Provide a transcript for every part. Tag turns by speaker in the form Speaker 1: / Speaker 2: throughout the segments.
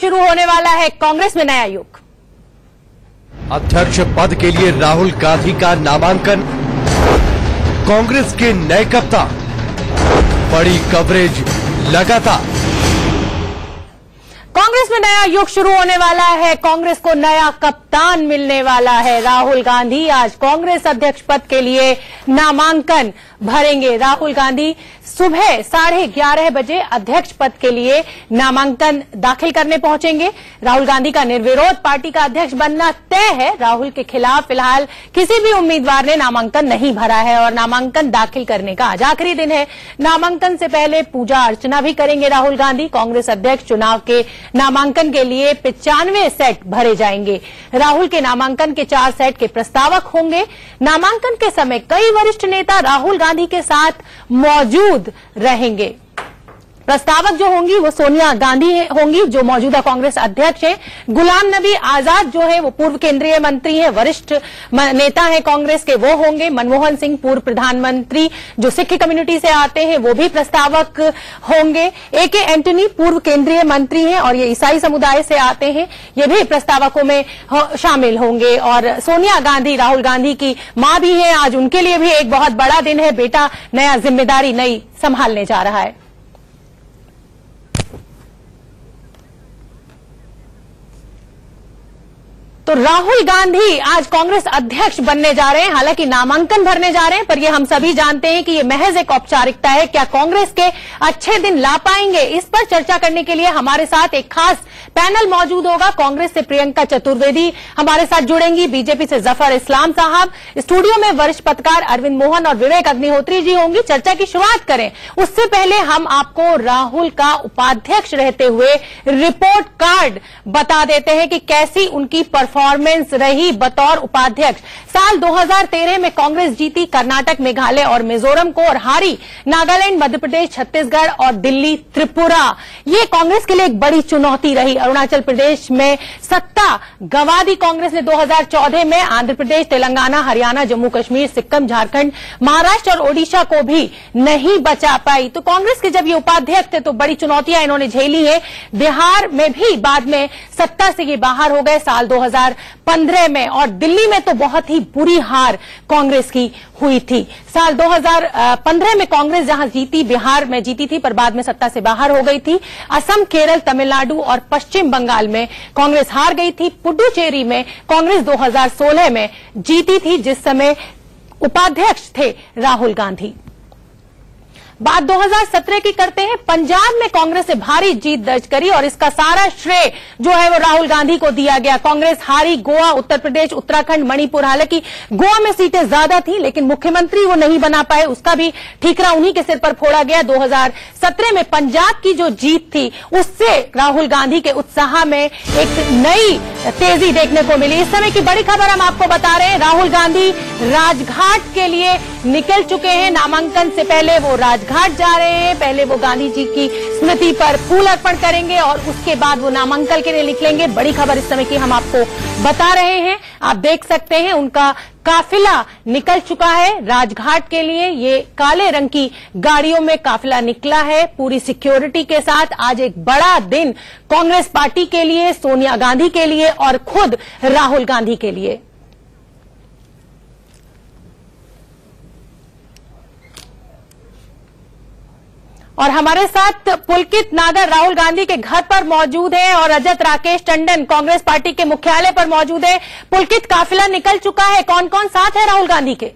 Speaker 1: शुरू होने वाला है कांग्रेस में नया युग।
Speaker 2: अध्यक्ष पद के लिए राहुल गांधी का नामांकन, कांग्रेस के नए कप्तान, बड़ी कवरेज लगातार।
Speaker 1: कांग्रेस में नया युग शुरू होने वाला है, कांग्रेस को नया कप्तान मिलने वाला है। राहुल गांधी आज कांग्रेस अध्यक्ष पद के लिए नामांकन भरेंगे। राहुल गांधी सुबह 11:30 बजे अध्यक्ष पद के लिए नामांकन दाखिल करने पहुंचेंगे। राहुल गांधी का निर्विरोध पार्टी का अध्यक्ष बनना तय है। राहुल के खिलाफ फिलहाल किसी भी उम्मीदवार ने नामांकन नहीं भरा है और नामांकन दाखिल करने का आज आखिरी दिन है। नामांकन से पहले पूजा अर्चना भी करेंगे राहुल गांधी। कांग्रेस अध्यक्ष चुनाव के नामांकन के लिए 95 सेट भरे जाएंगे। राहुल के नामांकन के 4 सेट के प्रस्तावक होंगे। नामांकन के समय कई वरिष्ठ नेता राहुल गांधी के साथ मौजूद रहेंगे। प्रस्तावक जो होंगी वो सोनिया गांधी होंगी, जो मौजूदा कांग्रेस अध्यक्ष हैं। गुलाम नबी आजाद जो है वो पूर्व केंद्रीय मंत्री हैं, वरिष्ठ नेता हैं कांग्रेस के, वो होंगे। मनमोहन सिंह पूर्व प्रधानमंत्री जो सिख कम्युनिटी से आते हैं वो भी प्रस्तावक होंगे। AK एंटनी पूर्व केंद्रीय मंत्री हैं और ये ईसाई समुदाय से आते हैं, ये भी प्रस्तावकों में शामिल होंगे। और सोनिया गांधी राहुल गांधी की मां भी है, आज उनके लिए भी एक बहुत बड़ा दिन है। बेटा नया जिम्मेदारी नई संभालने जा रहा है। तो राहुल गांधी आज कांग्रेस अध्यक्ष बनने जा रहे हैं, हालांकि नामांकन भरने जा रहे हैं, पर ये हम सभी जानते हैं कि ये महज एक औपचारिकता है। क्या कांग्रेस के अच्छे दिन ला पाएंगे, इस पर चर्चा करने के लिए हमारे साथ एक खास पैनल मौजूद होगा। कांग्रेस से प्रियंका चतुर्वेदी हमारे साथ जुड़ेंगी, बीजेपी से जफर इस्लाम साहब, स्टूडियो में वरिष्ठ पत्रकार अरविंद मोहन और विवेक अग्निहोत्री जी होंगी। चर्चा की शुरुआत करें उससे पहले हम आपको राहुल का उपाध्यक्ष रहते हुए रिपोर्ट कार्ड बता देते हैं कि कैसी उनकी परफॉर्मेंस रही बतौर उपाध्यक्ष। साल 2013 में कांग्रेस जीती कर्नाटक, मेघालय और मिजोरम को और हारी नागालैंड, मध्य प्रदेश, छत्तीसगढ़ और दिल्ली, त्रिपुरा। ये कांग्रेस के लिए एक बड़ी चुनौती रही। अरुणाचल प्रदेश में सत्ता गंवा दी कांग्रेस ने 2014 में। आंध्र प्रदेश, तेलंगाना, हरियाणा, जम्मू कश्मीर, सिक्किम, झारखंड, महाराष्ट्र और ओडिशा को भी नहीं बचा पाई। तो कांग्रेस के जब ये उपाध्यक्ष थे तो बड़ी चुनौतियां इन्होंने झेली है। बिहार में भी बाद में सत्ता से ये बाहर हो गए साल 2015 में, और दिल्ली में तो बहुत ही बुरी हार कांग्रेस की हुई थी। साल 2015 में कांग्रेस जहां जीती, बिहार में जीती थी, पर बाद में सत्ता से बाहर हो गई थी। असम, केरल, तमिलनाडु और पश्चिम बंगाल में कांग्रेस हार गई थी। पुडुचेरी में कांग्रेस 2016 में जीती थी, जिस समय उपाध्यक्ष थे राहुल गांधी। बात 2017 की करते हैं। पंजाब में कांग्रेस ने भारी जीत दर्ज करी और इसका सारा श्रेय जो है वो राहुल गांधी को दिया गया। कांग्रेस हारी गोवा, उत्तर प्रदेश, उत्तराखंड, मणिपुर। हालांकि गोवा में सीटें ज्यादा थी लेकिन मुख्यमंत्री वो नहीं बना पाए, उसका भी ठीकरा उन्हीं के सिर पर फोड़ा गया। 2017 में पंजाब की जो जीत थी उससे राहुल गांधी के उत्साह में एक नई तेजी देखने को मिली। इस समय की बड़ी खबर हम आपको बता रहे हैं, राहुल गांधी राजघाट के लिए निकल चुके हैं। नामांकन से पहले वो राजघाट जा रहे हैं। पहले वो गांधी जी की स्मृति पर फूल अर्पण करेंगे और उसके बाद वो नामांकन के लिए निकलेंगे। बड़ी खबर इस समय की हम आपको बता रहे हैं। आप देख सकते हैं उनका काफिला निकल चुका है राजघाट के लिए। ये काले रंग की गाड़ियों में काफिला निकला है पूरी सिक्योरिटी के साथ। आज एक बड़ा दिन कांग्रेस पार्टी के लिए, सोनिया गांधी के लिए और खुद राहुल गांधी के लिए। और हमारे साथ पुलकित नागर राहुल गांधी के घर पर मौजूद हैं और रजत राकेश टंडन कांग्रेस पार्टी के मुख्यालय पर मौजूद है। पुलकित, काफिला निकल चुका है, कौन कौन साथ है राहुल गांधी के?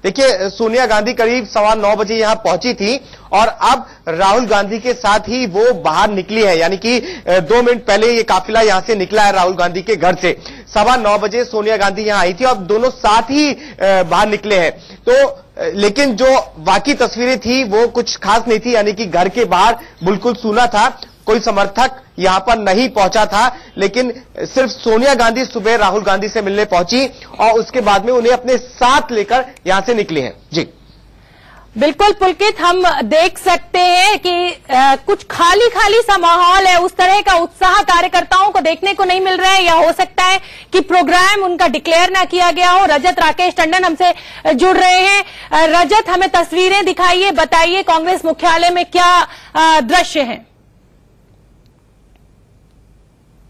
Speaker 3: देखिए, सोनिया गांधी करीब 9:15 बजे यहां पहुंची थी और अब राहुल गांधी के साथ ही वो बाहर निकली है, यानी कि 2 मिनट पहले ये काफिला यहां से निकला है राहुल गांधी के घर से। 9:15 बजे सोनिया गांधी यहां आई थी और दोनों साथ ही बाहर निकले हैं। तो लेकिन जो बाकी तस्वीरें थी वो कुछ खास नहीं थी, यानी कि घर के बाहर बिल्कुल सूना था, कोई समर्थक यहां पर नहीं पहुंचा था। लेकिन सिर्फ सोनिया गांधी सुबह राहुल गांधी से मिलने पहुंची और उसके बाद में उन्हें अपने साथ लेकर यहां से निकले हैं। जी
Speaker 1: बिल्कुल पुलकित, हम देख सकते हैं कि कुछ खाली खाली सा माहौल है। उस तरह का उत्साह कार्यकर्ताओं को देखने को नहीं मिल रहा है, या हो सकता है कि प्रोग्राम उनका डिक्लेयर ना किया गया हो। रजत राकेश टंडन हमसे जुड़ रहे हैं। रजत, हमें तस्वीरें दिखाइए, बताइए कांग्रेस मुख्यालय में क्या दृश्य हैं?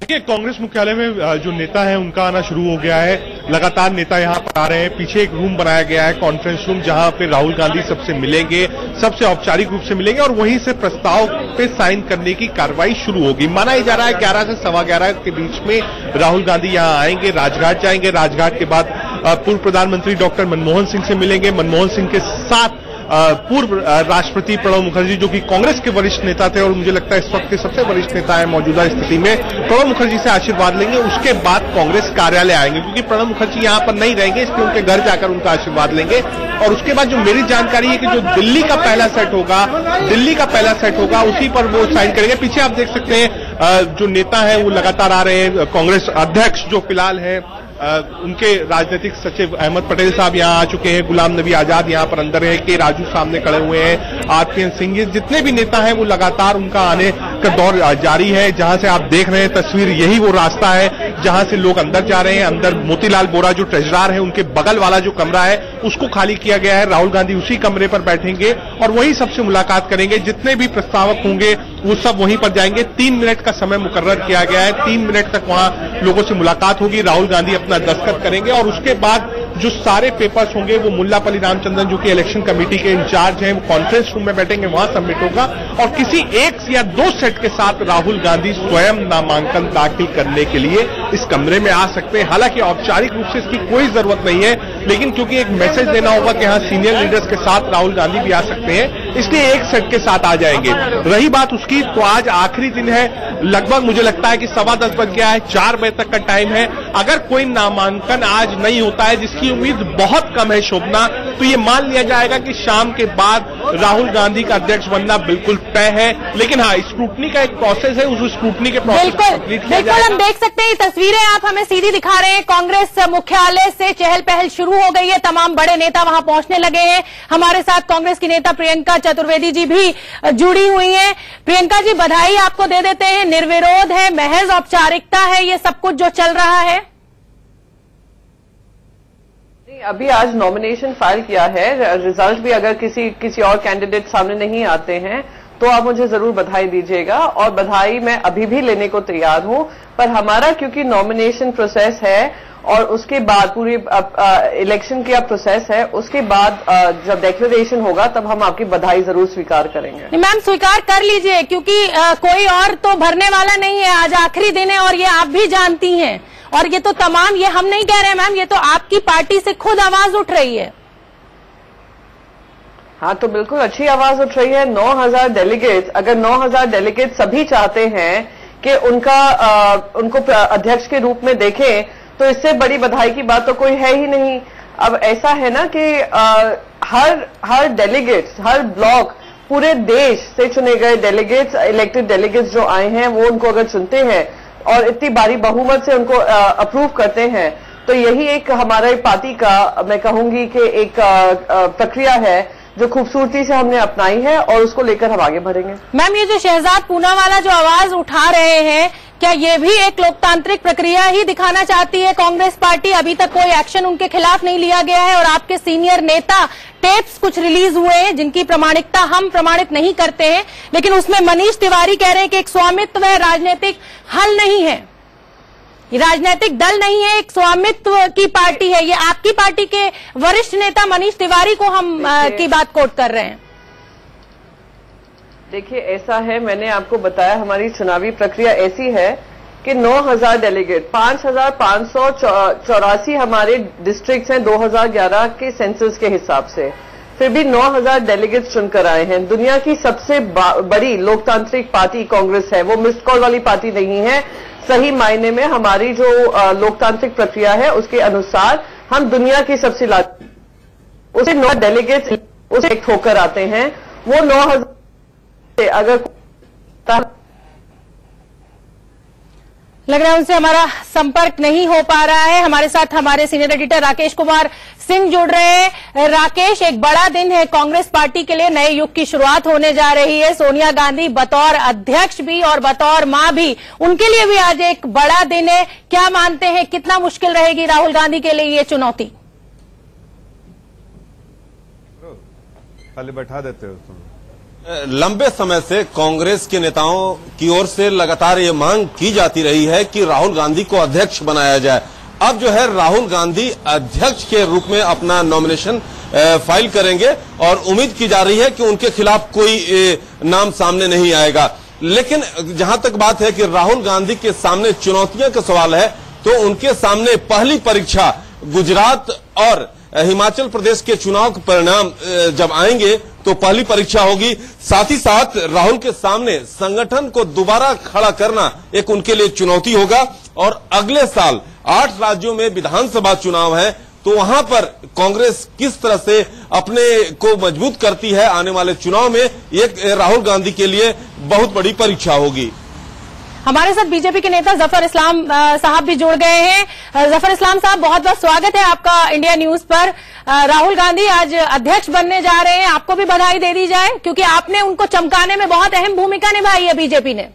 Speaker 4: देखिए, कांग्रेस मुख्यालय में जो नेता है उनका आना शुरू हो गया है। लगातार नेता यहां पर आ रहे हैं। पीछे एक रूम बनाया गया है, कॉन्फ्रेंस रूम, जहां पे राहुल गांधी सबसे मिलेंगे, सबसे औपचारिक रूप से मिलेंगे और वहीं से प्रस्ताव पे साइन करने की कार्रवाई शुरू होगी। माना ही जा रहा है 11 से 11:15 के बीच में राहुल गांधी यहां आएंगे, राजघाट जाएंगे। राजघाट के बाद पूर्व प्रधानमंत्री डॉक्टर मनमोहन सिंह से मिलेंगे। मनमोहन सिंह के साथ पूर्व राष्ट्रपति प्रणब मुखर्जी, जो कि कांग्रेस के वरिष्ठ नेता थे और मुझे लगता है इस वक्त के सबसे वरिष्ठ नेता है मौजूदा स्थिति में, प्रणब मुखर्जी से आशीर्वाद लेंगे। उसके बाद कांग्रेस कार्यालय आएंगे, क्योंकि प्रणब मुखर्जी यहां पर नहीं रहेंगे, इसलिए उनके घर जाकर उनका आशीर्वाद लेंगे। और उसके बाद जो मेरी जानकारी है कि जो दिल्ली का पहला सेट होगा उसी पर वो साइन करेंगे। पीछे आप देख सकते हैं जो नेता है वो लगातार आ रहे हैं। कांग्रेस अध्यक्ष जो फिलहाल है उनके राजनीतिक सचिव अहमद पटेल साहब यहां आ चुके हैं। गुलाम नबी आजाद यहां पर अंदर है, के राजू सामने खड़े हुए हैं, आरपीएन सिंह, जितने भी नेता हैं वो लगातार उनका आने का दौर जारी है। जहां से आप देख रहे हैं तस्वीर, यही वो रास्ता है जहां से लोग अंदर जा रहे हैं। अंदर मोतीलाल बोरा जो ट्रेजरर है, उनके बगल वाला जो कमरा है उसको खाली किया गया है। राहुल गांधी उसी कमरे पर बैठेंगे और वहीं सबसे मुलाकात करेंगे। जितने भी प्रस्तावक होंगे वो सब वहीं पर जाएंगे। 3 मिनट का समय मुकर्रर किया गया है। 3 मिनट तक वहां लोगों से मुलाकात होगी। राहुल गांधी अपना दस्तखत करेंगे और उसके बाद जो सारे पेपर्स होंगे वो मुल्लापल्ली रामचंद्रन, जो कि इलेक्शन कमेटी के इंचार्ज हैं, वो कॉन्फ्रेंस रूम में बैठेंगे, वहां सबमिट होगा। और किसी 1 या 2 सेट के साथ राहुल गांधी स्वयं नामांकन दाखिल करने के लिए इस कमरे में आ सकते हैं। हालांकि औपचारिक रूप से इसकी कोई जरूरत नहीं है, लेकिन क्योंकि एक मैसेज देना होगा कि हाँ, सीनियर लीडर्स के साथ राहुल गांधी भी आ सकते हैं, इसलिए 1 सेट के साथ आ जाएंगे। रही बात उसकी, तो आज आखिरी दिन है। लगभग मुझे लगता है कि 10:15 बज गया है, 4 बजे तक का टाइम है। अगर कोई नामांकन आज नहीं होता है, जिसकी उम्मीद बहुत कम है शोभना, तो ये मान लिया जाएगा कि शाम के बाद राहुल गांधी का अध्यक्ष बनना बिल्कुल तय है। लेकिन हाँ, स्क्रूटनी का एक प्रोसेस है, उस स्क्रूटनी के प्रोसेस
Speaker 1: बिल्कुल हम देख सकते हैं। तस्वीरें आप हमें सीधी दिखा रहे हैं। कांग्रेस मुख्यालय से चहल पहल शुरू हो गई है, तमाम बड़े नेता वहां पहुंचने लगे हैं। हमारे साथ कांग्रेस की नेता प्रियंका चतुर्वेदी जी भी जुड़ी हुई हैं। प्रियंका जी, बधाई आपको दे देते हैं। निर्विरोध है, महज औपचारिकता है ये सब कुछ जो चल रहा है?
Speaker 5: अभी आज नॉमिनेशन फाइल किया है। रिजल्ट भी अगर किसी और कैंडिडेट सामने नहीं आते हैं तो आप मुझे जरूर बधाई दीजिएगा, और बधाई मैं अभी भी लेने को तैयार हूं। पर हमारा क्योंकि नॉमिनेशन प्रोसेस है और उसके बाद पूरी इलेक्शन का प्रोसेस है, उसके बाद जब डिक्लेरेशन होगा तब हम आपकी बधाई जरूर स्वीकार करेंगे।
Speaker 1: मैम, स्वीकार कर लीजिए, क्योंकि कोई और तो भरने वाला नहीं है। आज आखिरी दिन है और ये आप भी जानती हैं। और ये तो तमाम, ये हम नहीं कह रहे हैं मैम, ये तो आपकी पार्टी से खुद आवाज उठ रही है।
Speaker 5: हाँ, तो बिल्कुल अच्छी आवाज उठ रही है। 9000 डेलीगेट्स, अगर 9000 डेलीगेट्स सभी चाहते हैं कि उनको अध्यक्ष के रूप में देखें, तो इससे बड़ी बधाई की बात तो कोई है ही नहीं। अब ऐसा है ना कि हर डेलीगेट्स, हर ब्लॉक, पूरे देश से चुने गए डेलीगेट्स, इलेक्टेड डेलीगेट्स जो आए हैं, वो उनको अगर चुनते हैं और इतनी भारी बहुमत से उनको अप्रूव करते हैं, तो यही एक हमारे पार्टी का, मैं कहूंगी कि एक प्रक्रिया है जो खूबसूरती से हमने अपनाई है और उसको लेकर हम आगे बढ़ेंगे।
Speaker 1: मैम, ये जो शहजाद पूनावाला जो आवाज उठा रहे हैं, क्या ये भी एक लोकतांत्रिक प्रक्रिया ही दिखाना चाहती है कांग्रेस पार्टी? अभी तक कोई एक्शन उनके खिलाफ नहीं लिया गया है और आपके सीनियर नेता टेप्स कुछ रिलीज हुए हैं जिनकी प्रामाणिकता हम प्रमाणित नहीं करते हैं, लेकिन उसमें मनीष तिवारी कह रहे हैं कि एक स्वामित्व है, राजनीतिक हल नहीं है, ये राजनीतिक दल नहीं है, एक स्वामित्व की पार्टी है। ये आपकी पार्टी के वरिष्ठ नेता मनीष तिवारी को हम की बात कोट कर रहे हैं।
Speaker 5: देखिए, ऐसा है, मैंने आपको बताया हमारी चुनावी प्रक्रिया ऐसी है कि 9000 डेलीगेट, 5584 हमारे डिस्ट्रिक्ट्स हैं 2011 के सेंसस के हिसाब से, फिर भी 9000 डेलीगेट्स चुनकर आए हैं। दुनिया की सबसे बड़ी लोकतांत्रिक पार्टी कांग्रेस है, वो मिस्ड कॉल वाली पार्टी नहीं है। सही मायने में हमारी जो लोकतांत्रिक प्रक्रिया है उसके अनुसार हम दुनिया की सबसे उसे 9 डेलीगेट्स उसे एक होकर आते हैं। वो 9000 अगर
Speaker 1: लग रहा है उनसे हमारा संपर्क नहीं हो पा रहा है। हमारे साथ हमारे सीनियर एडिटर राकेश कुमार सिंह जुड़ रहे हैं। राकेश, एक बड़ा दिन है कांग्रेस पार्टी के लिए, नए युग की शुरुआत होने जा रही है। सोनिया गांधी बतौर अध्यक्ष भी और बतौर मां भी, उनके लिए भी आज एक बड़ा दिन है। क्या मानते हैं, कितना मुश्किल रहेगी राहुल गांधी के लिए ये चुनौती?
Speaker 6: पहले बैठा देते हो तुम। लंबे समय से कांग्रेस के नेताओं की ओर से लगातार ये मांग की जाती रही है कि राहुल गांधी को अध्यक्ष बनाया जाए। अब जो है राहुल गांधी अध्यक्ष के रूप में अपना नॉमिनेशन फाइल करेंगे और उम्मीद की जा रही है कि उनके खिलाफ कोई नाम सामने नहीं आएगा। लेकिन जहां तक बात है कि राहुल गांधी के सामने चुनौतियों का सवाल है, तो उनके सामने पहली परीक्षा गुजरात और हिमाचल प्रदेश के चुनाव के परिणाम जब आएंगे तो पहली परीक्षा होगी। साथ ही साथ राहुल के सामने संगठन को दोबारा खड़ा करना एक उनके लिए चुनौती होगा। और अगले साल 8 राज्यों में विधानसभा चुनाव है, तो वहां पर कांग्रेस किस तरह से अपने को मजबूत करती है आने वाले चुनाव में, एक राहुल गांधी के लिए बहुत बड़ी परीक्षा होगी।
Speaker 1: हमारे साथ बीजेपी के नेता जफर इस्लाम साहब भी जुड़ गए हैं। जफर इस्लाम साहब, बहुत बहुत स्वागत है आपका इंडिया न्यूज पर। राहुल गांधी आज अध्यक्ष बनने जा रहे हैं, आपको भी बधाई दे दी जाए, क्योंकि आपने उनको चमकाने में बहुत अहम भूमिका निभाई है बीजेपी ने।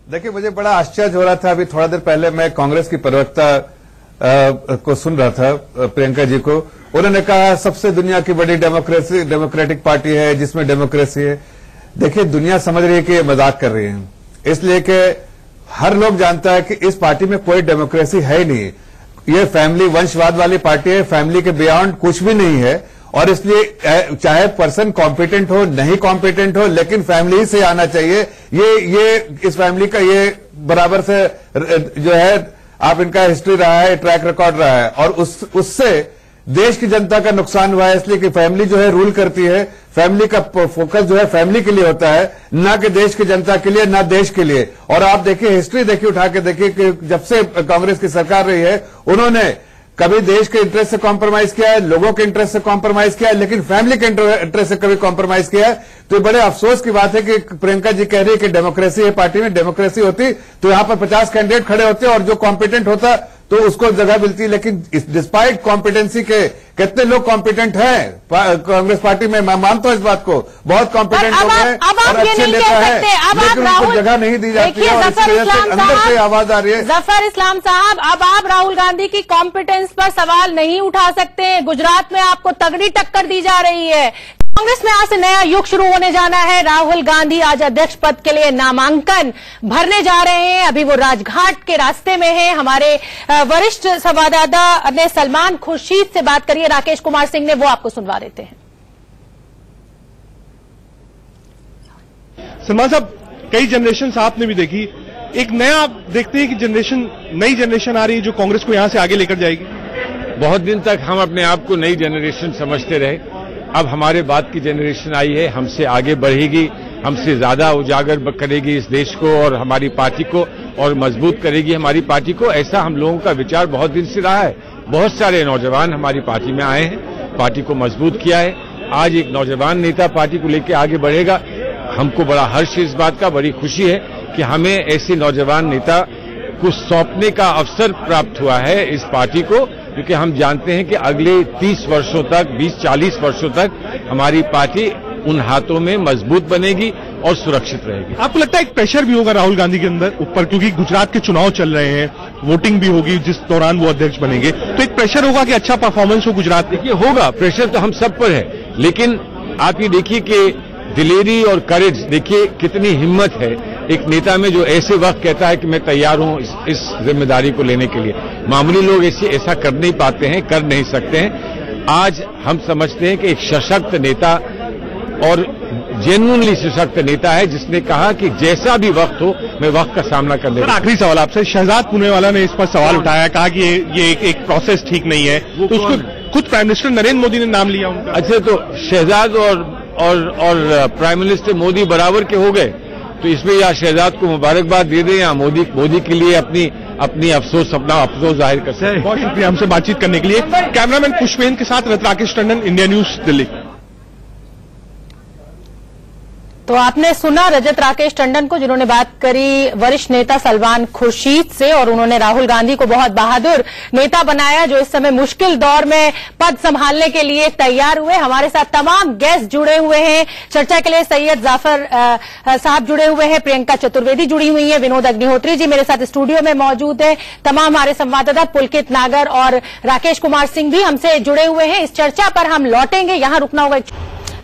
Speaker 7: देखिए, मुझे बड़ा आश्चर्य हो रहा था। अभी थोड़ा देर पहले मैं कांग्रेस की प्रवक्ता को सुन रहा था, प्रियंका जी को। उन्होंने कहा सबसे दुनिया की बड़ी डेमोक्रेटिक पार्टी है जिसमें डेमोक्रेसी है। देखिए, दुनिया समझ रही है कि ये मजाक कर रही है, इसलिए कि हर लोग जानता है कि इस पार्टी में कोई डेमोक्रेसी है ही नहीं। ये फैमिली वंशवाद वाली पार्टी है, फैमिली के बियॉन्ड कुछ भी नहीं है। और इसलिए चाहे पर्सन कॉम्पिटेंट हो नहीं कॉम्पिटेंट हो, लेकिन फैमिली से आना चाहिए। ये इस फैमिली का ये बराबर से जो है आप इनका हिस्ट्री रहा है, ट्रैक रिकॉर्ड रहा है, और उससे देश की जनता का नुकसान हुआ है। इसलिए कि फैमिली जो है रूल करती है, फैमिली का फोकस जो है फैमिली के लिए होता है, ना कि देश की जनता के लिए, ना देश के लिए। और आप देखिए, हिस्ट्री देखिए, उठा के देखिए कि जब से कांग्रेस की सरकार रही है, उन्होंने कभी देश के इंटरेस्ट से कॉम्प्रोमाइज किया है, लोगों के इंटरेस्ट से कॉम्प्रोमाइज किया है, लेकिन फैमिली के इंटरेस्ट से कभी कॉम्प्रोमाइज किया है। तो बड़े अफसोस की बात है कि प्रियंका जी कह रही है कि डेमोक्रेसी है पार्टी में। डेमोक्रेसी होती तो यहां पर 50 कैंडिडेट खड़े होते और जो कॉम्पिटेंट होता तो उसको जगह मिलती। लेकिन डिस्पाइट कॉम्पिटेंसी के कितने लोग कॉम्पिटेंट हैं कांग्रेस पार्टी में, मैं मानता हूं इस बात को, बहुत कॉम्पिटेंट लोग हैं और अच्छे नेता हैं, लेकिन उनको जगह नहीं दी जाती है और इसकी वजह से अंदर से आवाज आ रही है।
Speaker 1: जफर इस्लाम साहब, अब आप राहुल गांधी की कॉम्पिटेंस पर सवाल नहीं उठा सकते। गुजरात में आपको तगड़ी टक्कर दी जा रही है। कांग्रेस में आज से नया युग शुरू होने जाना है। राहुल गांधी आज अध्यक्ष पद के लिए नामांकन भरने जा रहे हैं। अभी वो राजघाट के रास्ते में हैं। हमारे वरिष्ठ संवाददाता ने सलमान खुर्शीद से बात करी है, राकेश कुमार सिंह ने, वो आपको सुनवा देते हैं।
Speaker 4: सलमान साहब, कई जनरेशन आपने भी देखी, एक नया आप देखते हैं कि नई जनरेशन आ रही है जो कांग्रेस को यहां से आगे लेकर जाएगी।
Speaker 8: बहुत दिन तक हम अपने आप को नई जनरेशन समझते रहे, अब हमारे बाद की जनरेशन आई है, हमसे आगे बढ़ेगी, हमसे ज्यादा उजागर करेगी इस देश को और हमारी पार्टी को, और मजबूत करेगी हमारी पार्टी को। ऐसा हम लोगों का विचार बहुत दिन से रहा है। बहुत सारे नौजवान हमारी पार्टी में आए हैं, पार्टी को मजबूत किया है। आज एक नौजवान नेता पार्टी को लेकर आगे बढ़ेगा। हमको बड़ा हर्ष इस बात का, बड़ी खुशी है कि हमें ऐसे नौजवान नेता को सौंपने का अवसर प्राप्त हुआ है इस पार्टी को, क्योंकि हम जानते हैं कि अगले 30 वर्षों तक, 20-40 वर्षों तक हमारी पार्टी उन हाथों में मजबूत बनेगी और सुरक्षित रहेगी।
Speaker 4: आपको लगता है एक प्रेशर भी होगा राहुल गांधी के अंदर ऊपर, क्योंकि गुजरात के चुनाव चल रहे हैं, वोटिंग भी होगी जिस दौरान वो अध्यक्ष बनेंगे, तो एक प्रेशर होगा कि अच्छा परफॉर्मेंस हो गुजरात।
Speaker 8: देखिए, होगा प्रेशर तो हम सब पर है, लेकिन आप ये देखिए कि दिलेरी और करेज, देखिए कितनी हिम्मत है एक नेता में जो ऐसे वक्त कहता है कि मैं तैयार हूं इस जिम्मेदारी को लेने के लिए। मामूली लोग ऐसा कर नहीं पाते हैं, कर नहीं सकते हैं। आज हम समझते हैं कि एक सशक्त नेता और जेन्युइनली सशक्त नेता है जिसने कहा कि जैसा भी वक्त हो मैं वक्त का सामना कर लेगा।
Speaker 4: आखिरी सवाल आपसे, शहजाद पुनेवाला ने इस पर सवाल उठाया, कहा कि ये एक प्रोसेस ठीक नहीं है, तो उसको खुद प्राइम मिनिस्टर नरेंद्र मोदी ने नाम लिया उनका।
Speaker 8: अच्छा, तो शहजाद और प्राइम मिनिस्टर मोदी बराबर के हो गए, तो इसमें या शहजाद को मुबारकबाद दे दें या मोदी के लिए अपना अफसोस जाहिर कर सकते हैं।
Speaker 4: बहुत शुक्रिया हमसे बातचीत करने के लिए। कैमरामैन पुष्पेन के साथ राकेश टंडन, इंडिया न्यूज, दिल्ली।
Speaker 1: तो आपने सुना रजत राकेश टंडन को, जिन्होंने बात करी वरिष्ठ नेता सलमान खुर्शीद से, और उन्होंने राहुल गांधी को बहुत बहादुर नेता बनाया जो इस समय मुश्किल दौर में पद संभालने के लिए तैयार हुए। हमारे साथ तमाम गेस्ट जुड़े हुए हैं चर्चा के लिए। सैयद जाफर साहब जुड़े हुए हैं, प्रियंका चतुर्वेदी जुड़ी हुई है, विनोद अग्निहोत्री जी मेरे साथ स्टूडियो में मौजूद है, तमाम हमारे संवाददाता पुलकित नागर और राकेश कुमार सिंह भी हमसे जुड़े हुए हैं। इस चर्चा पर हम लौटेंगे, यहां रुकना होगा।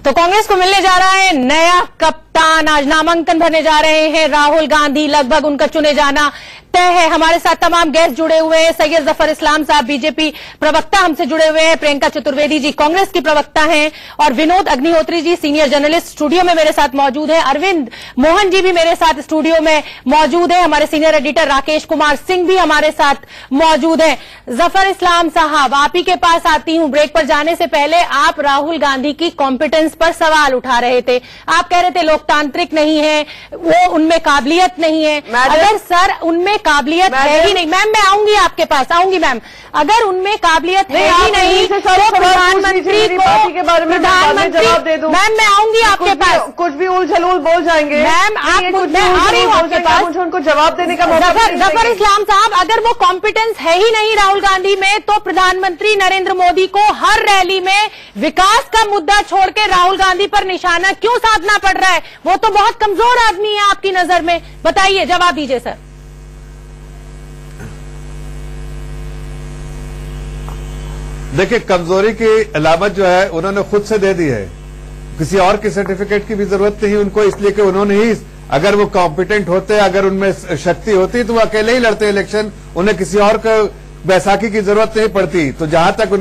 Speaker 1: तो कांग्रेस को मिलने जा रहा है नया कप्तान, आज नामांकन भरने जा रहे हैं राहुल गांधी, लगभग उनका चुने जाना तय है। हमारे साथ तमाम गेस्ट जुड़े हुए हैं। सैयद जफर इस्लाम साहब बीजेपी प्रवक्ता हमसे जुड़े हुए हैं, प्रियंका चतुर्वेदी जी कांग्रेस की प्रवक्ता हैं, और Vinod Agnihotri ji senior journalist studio में मेरे साथ मौजूद हैं। अरविंद मोहन जी भी मेरे साथ स्टूडियो में मौजूद है। हमारे सीनियर एडिटर राकेश कुमार सिंह भी हमारे साथ मौजूद हैं। जफर इस्लाम साहब, आप ही के पास आती हूं। ब्रेक पर जाने से पहले आप राहुल गांधी की कॉम्पिटेंस पर सवाल उठा रहे थे। आप कह रहे थे लोकतांत्रिक नहीं है, वो उनमें काबिलियत नहीं है। अगर सर उनमें काबिलियत है ही नहीं, मैम मैं आऊंगी आपके पास, आऊंगी मैम, अगर उनमें काबिलियत है ही नहीं तो प्रधानमंत्री को जवाब दे दूं। मैम मैं आऊंगी आपके पास,
Speaker 5: कुछ भी उलझल बोल जाएंगे
Speaker 1: मैम, आप मैं आ रही हूँ आपके पास,
Speaker 5: मुझे उनको जवाब देने का मौका।
Speaker 1: जफर इस्लाम साहब, अगर वो कॉम्पिटेंस है ही नहीं राहुल गांधी में, तो प्रधानमंत्री नरेंद्र मोदी को हर रैली में विकास का मुद्दा छोड़ के राहुल गांधी पर निशाना क्यों साधना पड़ रहा है? वो तो बहुत कमजोर आदमी है आपकी नजर में, बताइए, जवाब दीजिए सर।
Speaker 7: देखिए, कमजोरी की अलामत जो है उन्होंने खुद से दे दी है, किसी और की सर्टिफिकेट की भी जरूरत नहीं उनको, इसलिए कि उन्होंने ही, अगर वो कॉम्पिटेंट होते, अगर उनमें शक्ति होती तो वो अकेले ही लड़ते इलेक्शन, उन्हें किसी और को बैसाखी की जरूरत नहीं पड़ती। तो जहां तक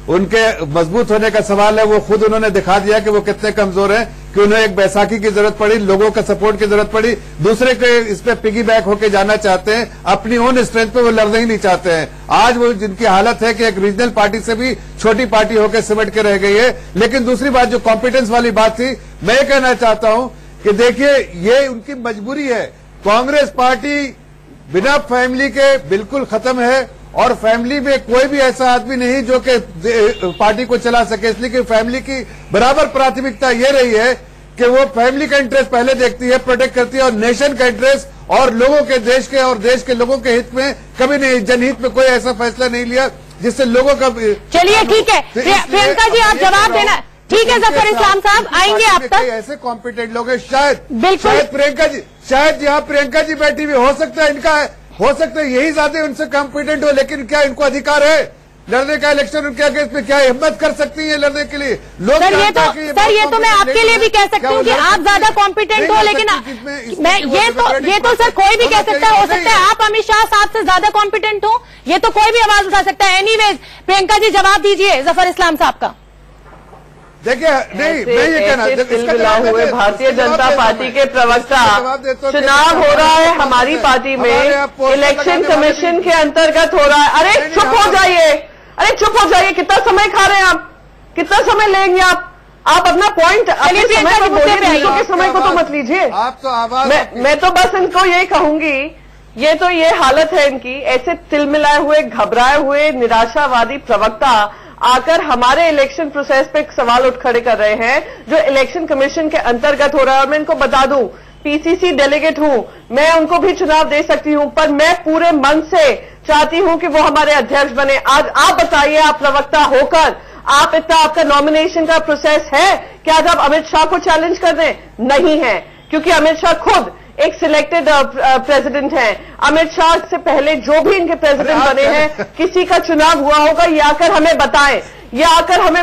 Speaker 7: उनके मजबूत होने का सवाल है, वो खुद उन्होंने दिखा दिया कि वो कितने कमजोर हैं, कि उन्हें एक बैसाखी की जरूरत पड़ी, लोगों का सपोर्ट की जरूरत पड़ी, दूसरे के इस पे पिगी बैक होकर जाना चाहते हैं, अपनी ओन स्ट्रेंथ पे वो लड़ना ही नहीं चाहते हैं। आज वो जिनकी हालत है कि एक रीजनल पार्टी से भी छोटी पार्टी होकर सिमट के रह गई है। लेकिन दूसरी बात, जो कॉम्पिटेंस वाली बात थी, मैं ये कहना चाहता हूं कि देखिए, ये उनकी मजबूरी है। कांग्रेस पार्टी बिना फैमिली के बिल्कुल खत्म है, और फैमिली में कोई भी ऐसा आदमी नहीं जो कि पार्टी को चला सके, इसलिए कि फैमिली की बराबर प्राथमिकता ये रही है कि वो फैमिली का इंटरेस्ट पहले देखती है, प्रोटेक्ट करती है, और नेशन का इंटरेस्ट और लोगों के, देश के और देश के लोगों के हित में कभी नहीं, जनहित में कोई ऐसा फैसला नहीं लिया जिससे लोगों का।
Speaker 1: चलिए ठीक है, प्रियंका जी आप जवाब देना। ठीक है जफर इस्लाम साहब, आएंगे आप तक।
Speaker 7: ऐसे कॉम्पिटेंट लोग हैं, शायद
Speaker 1: शायद
Speaker 7: प्रियंका जी, शायद यहाँ प्रियंका जी बैठी हुई, हो सकता है इनका, हो सकता है यही ज्यादा उनसे कॉम्पिटेंट हो, लेकिन क्या इनको अधिकार है लड़ने का इलेक्शन? उनके अगेंस्ट में क्या हिम्मत कर सकती है लड़ने के लिए? लोग
Speaker 1: सर ये तो मैं आपके लिए भी कह सकती हूँ कि आप ज्यादा कॉम्पिटेंट हो, लेकिन मैं ये तो सर कोई भी कह सकता है, हो सकता है आप अमित शाह साहब से ज्यादा कॉम्पिटेंट हो, ये तो कोई भी आवाज उठा सकता है। एनीवेज प्रियंका जी जवाब दीजिए जफर इस्लाम साहब का।
Speaker 7: देखिए, नहीं मैं ये कहना,
Speaker 5: हुए भारतीय जनता पार्टी के प्रवक्ता, चुनाव हो रहा है हमारी पार्टी में, इलेक्शन कमीशन के अंतर्गत हो रहा है। अरे चुप हो जाइए, अरे चुप हो जाइए, कितना समय खा रहे हैं आप, कितना समय लेंगे आप अपना पॉइंट, अपने समय को बोलिए, दूसरों के समय को तो मत लीजिए।
Speaker 7: आप तो आवाज,
Speaker 5: मैं तो बस इनको यही कहूंगी, ये हालत है इनकी, ऐसे तिलमिलाए हुए, घबराए हुए, निराशावादी प्रवक्ता आकर हमारे इलेक्शन प्रोसेस पे सवाल उठ खड़े कर रहे हैं, जो इलेक्शन कमीशन के अंतर्गत हो रहा है। और मैं इनको बता दूं, पीसीसी डेलीगेट हूं, मैं उनको भी चुनाव दे सकती हूं, पर मैं पूरे मन से चाहती हूं कि वो हमारे अध्यक्ष बने। आज आप बताइए, आप प्रवक्ता होकर, आप इतना, आपका नॉमिनेशन का प्रोसेस है कि आज आप अमित शाह को चैलेंज कर दें? नहीं है, क्योंकि अमित शाह खुद एक सिलेक्टेड प्रेसिडेंट हैं। अमित शाह से पहले जो भी इनके प्रेसिडेंट बने हैं, किसी का चुनाव हुआ होगा, ये आकर हमें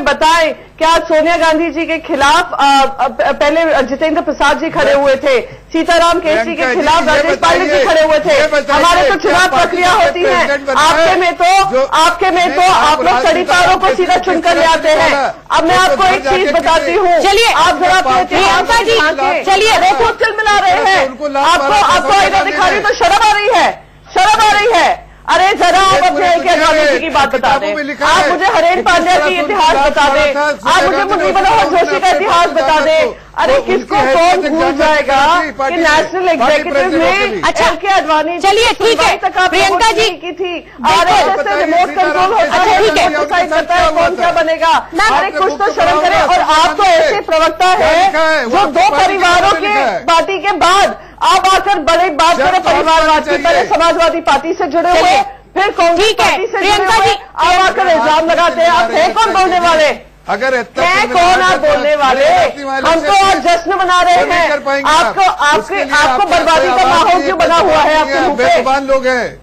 Speaker 5: बताएं, क्या सोनिया गांधी जी के खिलाफ पहले जितेंद्र प्रसाद जी खड़े हुए थे, सीताराम केसरी के खिलाफ राजेश पांडे जी खड़े हुए थे। हमारे तो चुनाव प्रक्रिया होती है, आपके में तो आप लोग तड़ीपारों को सीधा चुनकर ले आते हैं। अब मैं आपको एक चीज बताती हूँ,
Speaker 1: चलिए
Speaker 5: आप जरा प्रियंका जी, चलिए वो खुद चिलमिला रहे हैं, आपको इधर दिखा रही तो शर्म आ रही है। अरे जरा आप अपने गांधी की बात बता दें, आप मुझे हरेन पांड्या की इतिहास बता दें, आप मुझे मुरली मनोहर जोशी का इतिहास बता दें। अरे किसको कौन भूल जाएगा कि नेशनल एग्जीक्यूटिव में के अडवाणी,
Speaker 1: चलिए ठीक है प्रियंका जी
Speaker 5: की थी, आरएसएस से रिमोट कंट्रोल होता है, डिसाइड करता है कौन क्या बनेगा। अरे कुछ तो शर्म करें। और आप तो ऐसे प्रवक्ता है जो दो परिवारों के पार्टी के बाद आप आकर बड़े बात करें परिवारवाद की, पहले समाजवादी पार्टी से जुड़े हुए, फिर कांग्रेस पार्टी से जुड़े हुए, आप आकर इल्जाम लगाते हैं। आप हैं कौन बोलने वाले?
Speaker 7: अगर
Speaker 5: हैं कौन आप बोलने वाले? हम तो आज जश्न मना रहे हैं। आपको बर्बादी का माहौल क्यों बना हुआ है? आपके मुंह पे
Speaker 7: बेजुबान लोग हैं।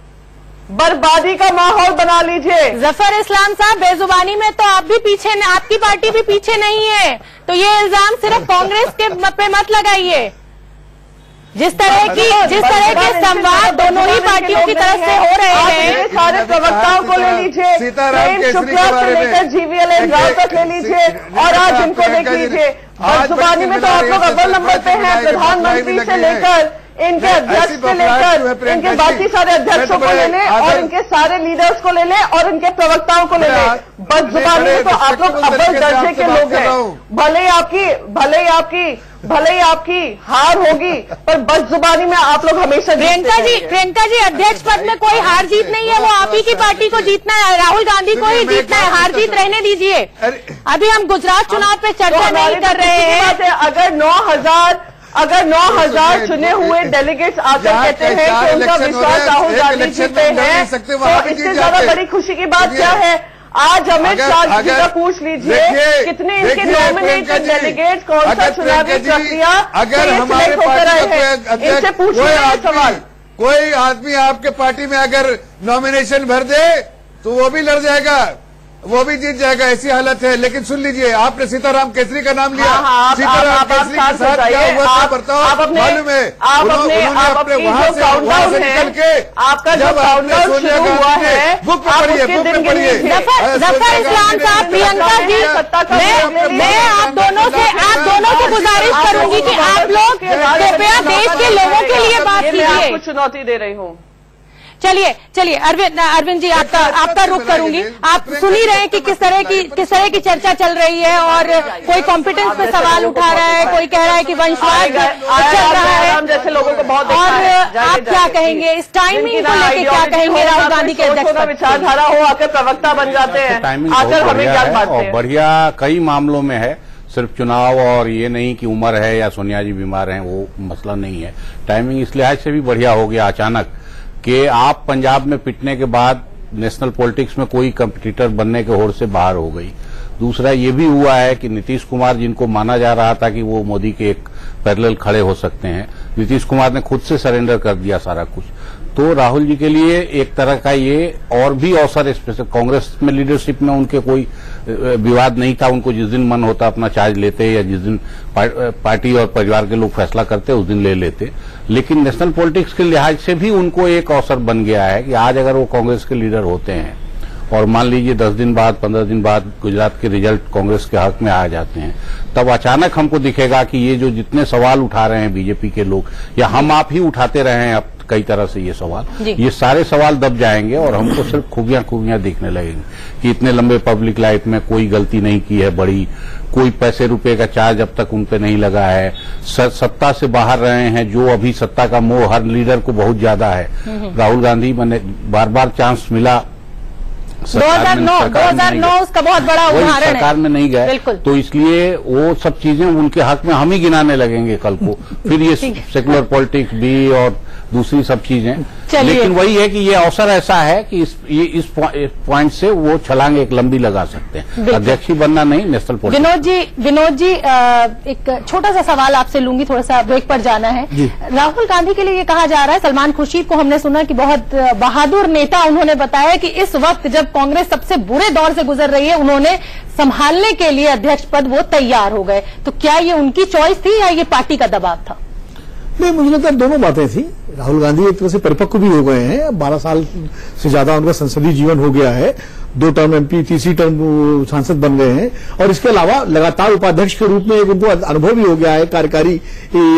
Speaker 5: बर्बादी का माहौल बना लीजिए।
Speaker 1: जफर इस्लाम साहब, बेजुबानी में तो आप भी पीछे, आपकी पार्टी भी पीछे नहीं है, तो ये इल्जाम सिर्फ कांग्रेस के पे मत लगाइए। जिस तरह के संवाद दोनों ही पार्टियों की तरफ से हो रहे हैं,
Speaker 5: सारे प्रवक्ताओं को ले लीजिए, प्रेम शुक्ला से लेकर जीवीएल राव तक ले लीजिए, और आज इनको देख लीजिए। बदजुबानी में तो आप लोग अव्वल नंबर पे हैं। प्रधानमंत्री से लेकर इनके अध्यक्ष से लेकर इनके बाकी सारे अध्यक्षों को ले लें, और इनके सारे लीडर्स को ले लें, और इनके प्रवक्ताओं को ले लें। बदजुबानी में तो आप लोग अव्वल दर्जे के लोग हैं। भले ही आपकी हार होगी, पर बदजुबानी में आप लोग हमेशा।
Speaker 1: प्रियंका जी, अध्यक्ष पद में कोई हार जीत नहीं है, वो आप ही की पार्टी को जीतना है, राहुल गांधी को ही जीतना है। हार जीत रहने दीजिए। अभी हम गुजरात चुनाव पे चर्चा नहीं कर रहे हैं।
Speaker 5: अगर 9,000 चुने हुए डेलीगेट्स आकर कहते हैं कि उनका विश्वास राहुल गांधी जी पे है, तो इससे ज्यादा बड़ी खुशी की बात क्या है? आज अमित शाह जी का पूछ लीजिए कितने इनके नॉमिनेटेड डेलीगेट्स, कौन सा चुनावी प्रक्रिया
Speaker 7: अगर हमारे पार्टी
Speaker 5: इनसे पूछिए सवाल।
Speaker 7: कोई आदमी आपके पार्टी में अगर नॉमिनेशन भर दे तो वो भी लड़ जाएगा, वो भी जीत जाएगा, ऐसी हालत है। लेकिन सुन लीजिए, आपने सीताराम केसरी का नाम लिया। सीताराम केसरी के साथ क्या हुआ था बताओ, मालूम है? उन्होंने वहां से निकल के
Speaker 5: आपका जब आपने सोनिया गांधी है,
Speaker 7: बुक में पढ़िए।
Speaker 1: जफर इस्लाम साहब, प्रियंका जी, मैं आप दोनों से गुजारिश करूंगी कि आप लोग कृपया देश के लोगों के लिए बात कीजिए।
Speaker 5: आपको चुनौती दे रही हूँ।
Speaker 1: चलिए अरविंद जी, आपका रुख करूंगी। आप सुन ही रहे हैं कि किस तरह की चर्चा चल रही है, और कोई कॉम्पिटेंस पे सवाल उठा रहा है, कोई कह रहा है कि वंशवाद चल रहा है,
Speaker 5: जैसे लोगों को बहुत।
Speaker 1: और आप क्या कहेंगे इस टाइमिंग को लेके? क्या कहेंगे राहुल गांधी के अध्यक्ष का
Speaker 5: विचारधारा हो, आकर प्रवक्ता बन जाते हैं, आकर हमें क्या बात है?
Speaker 9: बढ़िया कई मामलों में है, सिर्फ चुनाव और ये नहीं कि उम्र है या सोनिया जी बीमार हैं, वो मसला नहीं है। टाइमिंग इस लिहाज से भी बढ़िया हो गया अचानक कि आप पंजाब में पिटने के बाद नेशनल पॉलिटिक्स में कोई कंपटीटर बनने के होड़ से बाहर हो गई। दूसरा ये भी हुआ है कि नीतीश कुमार, जिनको माना जा रहा था कि वो मोदी के एक पैरेलल खड़े हो सकते हैं, नीतीश कुमार ने खुद से सरेंडर कर दिया सारा कुछ। तो राहुल जी के लिए एक तरह का ये और भी अवसर, स्पेशल कांग्रेस में लीडरशिप में उनके कोई विवाद नहीं था। उनको जिस दिन मन होता अपना चार्ज लेते, या जिस दिन पार्टी और परिवार के लोग फैसला करते उस दिन ले लेते। लेकिन नेशनल पॉलिटिक्स के लिहाज से भी उनको एक अवसर बन गया है कि आज अगर वो कांग्रेस के लीडर होते हैं और मान लीजिए 10 दिन बाद 15 दिन बाद गुजरात के रिजल्ट कांग्रेस के हक में आ जाते हैं, तब अचानक हमको दिखेगा कि ये जो जितने सवाल उठा रहे हैं बीजेपी के लोग, या हम आप ही उठाते रहे हैं अब कई तरह से ये सवाल, ये सारे सवाल दब जाएंगे और हमको सिर्फ खूबियां दिखने लगेंगी कि इतने लंबे पब्लिक लाइफ में कोई गलती नहीं की है बड़ी, कोई पैसे रुपए का चार्ज अब तक उन पे नहीं लगा है, सत्ता से बाहर रहे हैं, जो अभी सत्ता का मोह हर लीडर को बहुत ज्यादा है। राहुल गांधी मैंने बार चांस मिला,
Speaker 1: 2009 उसका बहुत बड़ा उदाहरण है,
Speaker 9: सरकार में नहीं गए, तो इसलिए वो सब चीजें उनके हक में हम ही गिनाने लगेंगे कल को। फिर ये सेकुलर पॉलिटिक्स भी और दूसरी सब चीजें, लेकिन वही है कि ये अवसर ऐसा है कि इस पॉइंट से वो छलांग एक लंबी लगा सकते हैं। अध्यक्ष ही बनना नहीं, नेशनल पॉलिटिक्स।
Speaker 1: विनोद जी, एक छोटा सा सवाल आपसे लूंगी, थोड़ा सा ब्रेक पर जाना है। राहुल गांधी के लिए ये कहा जा रहा है, सलमान खुर्शीद को हमने सुना कि बहुत बहादुर नेता, उन्होंने बताया कि इस वक्त जब कांग्रेस सबसे बुरे दौर से गुजर रही है, उन्होंने संभालने के लिए अध्यक्ष पद वो तैयार हो गए। तो क्या ये उनकी चॉइस थी या ये पार्टी का दबाव था?
Speaker 10: नहीं, मुझे लगता है दोनों बातें थी। राहुल गांधी एक तरह से परिपक्व भी हो गए हैं, 12 साल से ज्यादा उनका संसदीय जीवन हो गया है, 2 टर्म एमपी, तीसरी टर्म सांसद बन गए हैं, और इसके अलावा लगातार उपाध्यक्ष के रूप में एक उनको अनुभव भी हो गया है कार्यकारी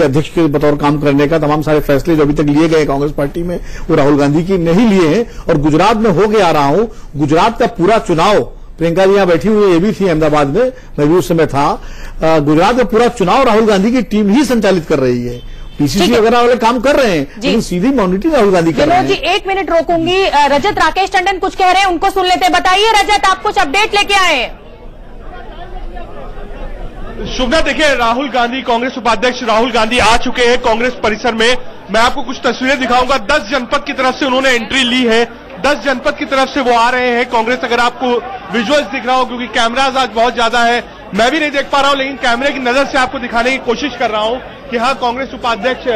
Speaker 10: अध्यक्ष के बतौर काम करने का। तमाम सारे फैसले जो अभी तक लिए गए कांग्रेस पार्टी में वो राहुल गांधी की नहीं लिए हैं। और गुजरात में हो के आ रहा हूं, गुजरात का पूरा चुनाव, प्रियंका जी यहां बैठी हुई ये भी थी अहमदाबाद में, मैं भी उस समय था, गुजरात में पूरा चुनाव राहुल गांधी की टीम ही संचालित कर रही है। पीसीसी वगैरह वाले काम कर रहे हैं, लेकिन सीधी मॉनिटरिंग राहुल गांधी कर रहे हैं।
Speaker 1: जी 1 मिनट रोकूंगी, रजत राकेश टंडन कुछ कह रहे हैं, उनको सुन लेते हैं। बताइए रजत, आप कुछ अपडेट लेके आए हैं?
Speaker 4: शुभना, देखिए राहुल गांधी, कांग्रेस उपाध्यक्ष राहुल गांधी आ चुके हैं कांग्रेस परिसर में। मैं आपको कुछ तस्वीरें दिखाऊंगा। 10 जनपद की तरफ से उन्होंने एंट्री ली है। 10 जनपद की तरफ से वो आ रहे हैं कांग्रेस। अगर आपको विजुअल्स दिख रहा हो, क्योंकि कैमराज आज बहुत ज्यादा है, मैं भी नहीं देख पा रहा हूं, लेकिन कैमरे की नजर से आपको दिखाने की कोशिश कर रहा हूं कि हाँ, कांग्रेस उपाध्यक्ष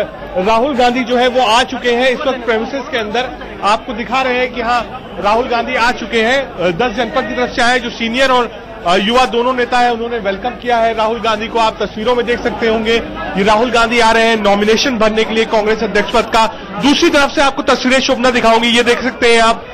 Speaker 4: राहुल गांधी जो है वो आ चुके हैं। इस वक्त प्रेमिसेस के अंदर आपको दिखा रहे हैं कि हाँ, राहुल गांधी आ चुके हैं। 10 जनपद की तरफ से आए, जो सीनियर और युवा दोनों नेता है, उन्होंने वेलकम किया है राहुल गांधी को। आप तस्वीरों में देख सकते होंगे ये राहुल गांधी आ रहे हैं नॉमिनेशन भरने के लिए कांग्रेस अध्यक्ष पद का। दूसरी तरफ से आपको तस्वीरें शुभना दिखाऊंगी, ये देख सकते हैं आप।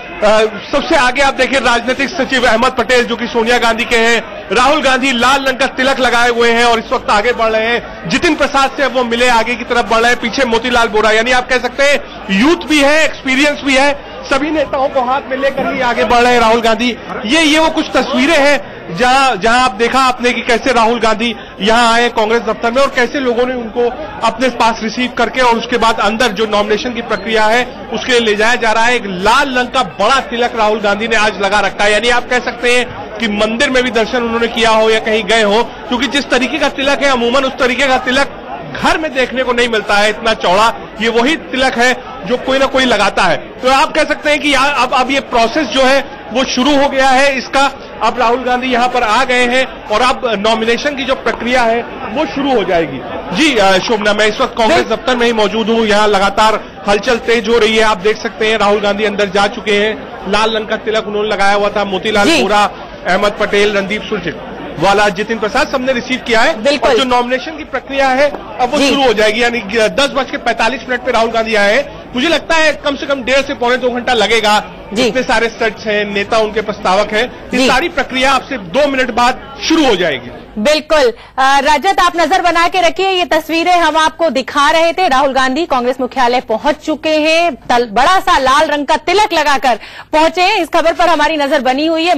Speaker 4: सबसे आगे आप देखिए राजनीतिक सचिव अहमद पटेल, जो कि सोनिया गांधी के हैं। राहुल गांधी लाल रंग का तिलक लगाए हुए हैं और इस वक्त आगे बढ़ रहे हैं। जितिन प्रसाद से वो मिले, आगे की तरफ बढ़ रहे हैं। पीछे मोतीलाल वोरा, यानी आप कह सकते हैं यूथ भी है, एक्सपीरियंस भी है। सभी नेताओं को हाथ में लेकर ही आगे बढ़ रहे हैं राहुल गांधी। ये वो कुछ तस्वीरें हैं जहां आप देखा आपने कि कैसे राहुल गांधी यहां आए कांग्रेस दफ्तर में और कैसे लोगों ने उनको अपने पास रिसीव करके और उसके बाद अंदर जो नॉमिनेशन की प्रक्रिया है उसके लिए ले जाया जा रहा है। एक लाल रंग का बड़ा तिलक राहुल गांधी ने आज लगा रखा है, यानी आप कह सकते हैं कि मंदिर में भी दर्शन उन्होंने किया हो या कहीं गए हो, क्योंकि जिस तरीके का तिलक है अमूमन उस तरीके का तिलक घर में देखने को नहीं मिलता है इतना चौड़ा। ये वही तिलक है जो कोई ना कोई लगाता है। तो आप कह सकते हैं कि अब ये प्रोसेस जो है वो शुरू हो गया है इसका। अब राहुल गांधी यहां पर आ गए हैं और अब नॉमिनेशन की जो प्रक्रिया है वो शुरू हो जाएगी। जी शोभना, मैं इस वक्त कांग्रेस दफ्तर में ही मौजूद हूं। यहाँ लगातार हलचल तेज हो रही है। आप देख सकते हैं राहुल गांधी अंदर जा चुके हैं। लाल रंग का तिलक उन्होंने लगाया हुआ था। मोतीलाल वोरा, अहमद पटेल, रणदीप सुरजेवाला, जितिन प्रसाद सबने रिसीव किया है। और जो नॉमिनेशन की प्रक्रिया है अब वो शुरू हो जाएगी। यानी 10:45 पे राहुल गांधी आए हैं। मुझे लगता है कम से कम 1.5 से पौने 2 घंटा लगेगा। इतने सारे स्टेट्स हैं, नेता उनके प्रस्तावक हैं, ये सारी प्रक्रिया अब से 2 मिनट बाद शुरू हो जाएगी।
Speaker 1: बिल्कुल रजत, आप नजर बना के रखिए। ये तस्वीरें हम आपको दिखा रहे थे। राहुल गांधी कांग्रेस मुख्यालय पहुंच चुके हैं। बड़ा सा लाल रंग का तिलक लगाकर पहुंचे हैं। इस खबर पर हमारी नजर बनी हुई है।